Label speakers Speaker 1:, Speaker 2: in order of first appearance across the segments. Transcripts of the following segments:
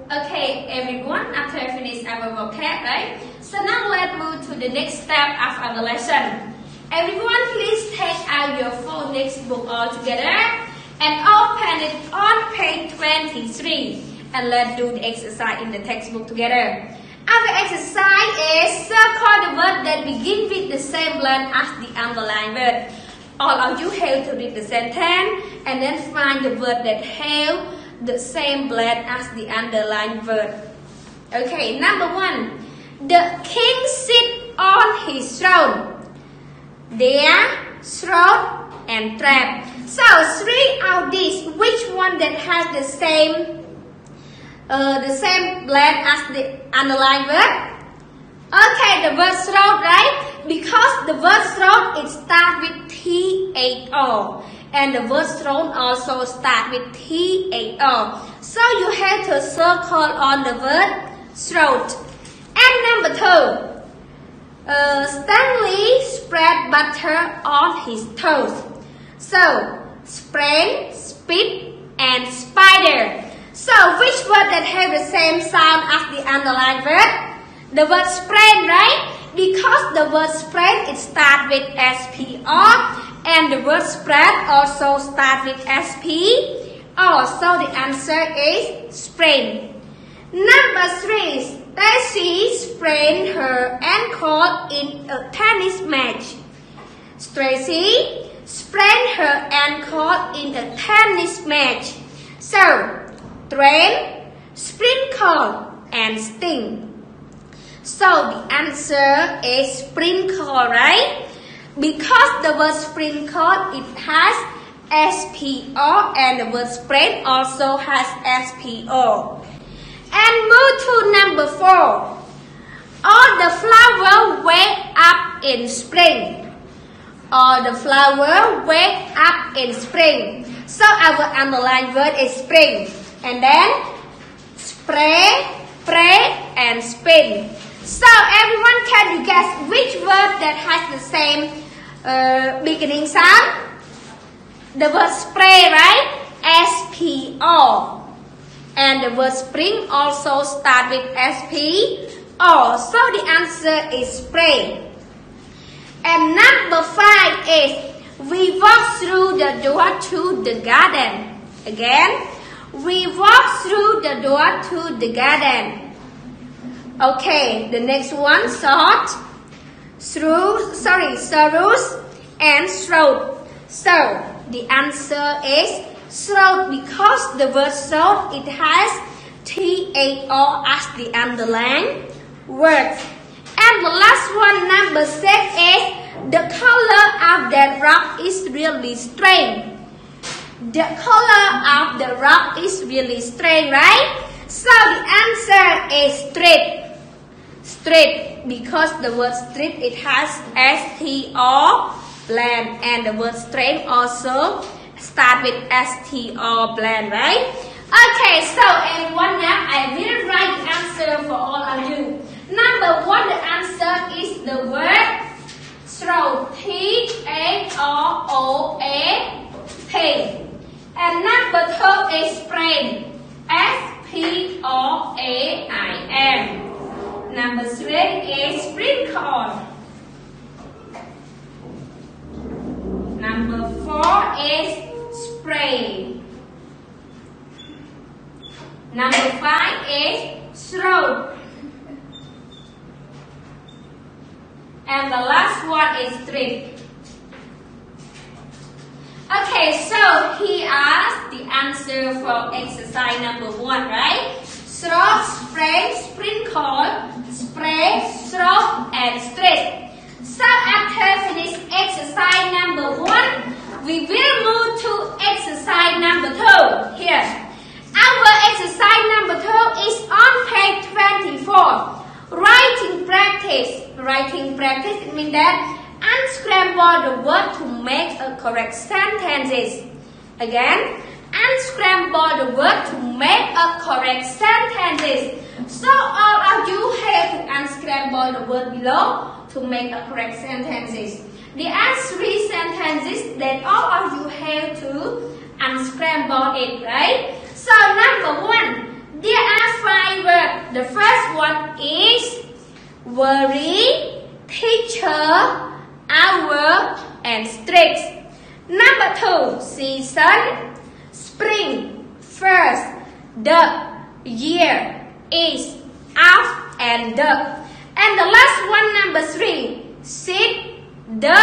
Speaker 1: Okay, everyone, after I finish our vocab, right? So now let's move to the next step of our lesson. Everyone, please take out your phonics book all together and open it on page 23. And let's do the exercise in the textbook together. Our exercise is circle the word that begin with the same letter as the underlined word. All of you have to read the sentence and then find the word that have the same letter as the underlined word. Okay, number 1. The king sit on his throne. There, throne and trap. So 3 of these, which one that has the same letter as the underlined word? Okay, the word throne, right? Because the word throne it starts with T-H-O. And the word throne also starts with T-H-O. So you have to circle on the word throat. And number 2. Stanley spread butter on his toast. So, sprain, spit, and spider. So, which word that have the same sound as the underlined word? The word sprain, right? Because the word sprain, it starts with S-P-R. And the word spread also starts with S-P-R. So, the answer is sprain. Number 3. Stacy sprained her ankle in a tennis match. Stacy sprained her ankle in a tennis match. So, train, sprinkle, and sting. So, the answer is sprinkle, right? Because the word sprinkle, it has S-P-O and the word sprain also has S-P-O. And move to number 4. All the flowers wake up in spring. All the flowers wake up in spring. So our underlined word is spring. And then spray, pray, and spin. So everyone, can you guess which word that has the same beginning sound? The word spray, right? S-P-O. And the word spring also starts with S-P-O. So the answer is spray. And number 5 is we walk through the door to the garden. Again, we walk through the door to the garden. Okay, the next one, short, sorrows, and throat. So the answer is throat because the word throat it has T-H-O as the underlined word. And the last one, number 6 is the color of the rock is really strange. The color of the rock is really strange, right? So the answer is straight. Straight because the word straight it has S-T-O bland and the word straight also start with S-T-O bland, right? Okay, so everyone now I will write the answer for all of you. Number 1, the answer is the word throat, T-H-R-O-A-T. And number 2 is sprain, S-P-R-A-I-N. Number 3 is sprinkle. Number 4 is spray. Number 5 is throat. And the last one is strip. Okay, so here are the answer for exercise number 1, right? Throat, spray, sprinkle, spray, throat, and strip. So after finish exercise number 1, we will move to exercise number 2. Here. Our exercise number 2 is on page 24. Writing practice. Writing practice it means that unscramble the word to make a correct sentences. Again, unscramble the word to make a correct sentences. So all of you have to unscramble the word below to make a correct sentences. There are 3 sentences that all of you have to unscramble it, right? So number 1, there are 5 word. The first one is very, teacher, hour, and strict. Number 2, season, spring, first, the, year, is, off, and the. And the last one, number 3, sit, the,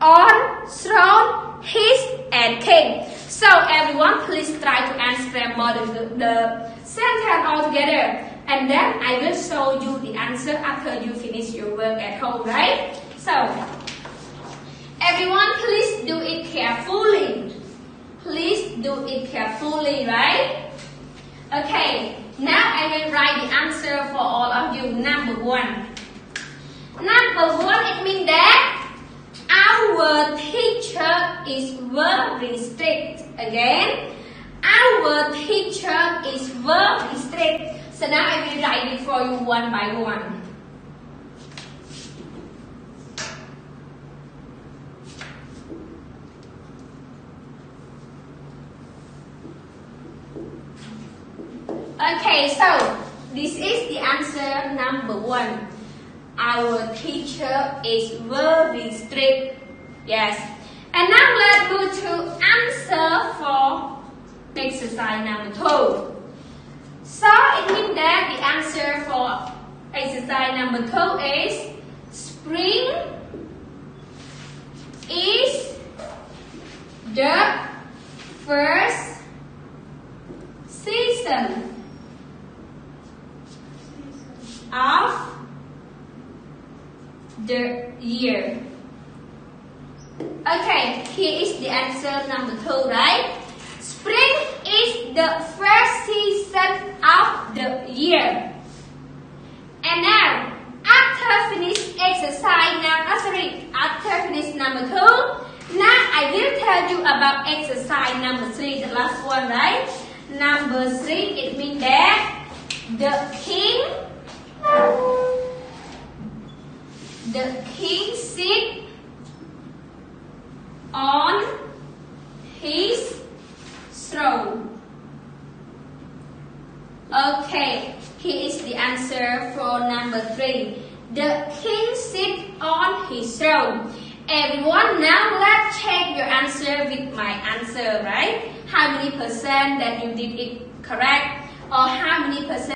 Speaker 1: on, throne, his, and king. So everyone, please try to answer more the sentence all together. And then I will show you the answer after you finish your work at home, right? So, everyone, please do it carefully. Please do it carefully, right? Okay, now I will write the answer for all of you. Number 1. Number 1, it means that our teacher is very strict. Again, our teacher is very strict. So now I will write it for you one by one. Okay, so this is the answer number 1. Our teacher is very strict. Yes. And now let's go to answer for exercise number 2. So it means that the answer for exercise number 2 is spring is the first season of the year. Okay, here is the answer number 2, right? Spring is the first season of the year. And now, after finish exercise after finish number 2, now I will tell you about exercise number 3, the last one, right? Number 3, it means that the king sit on his throne. Okay, here is the answer for number 3. The king sit on his throne. Everyone, now let's check your answer with my answer, right? How many percent that you did it correct? Or how many percent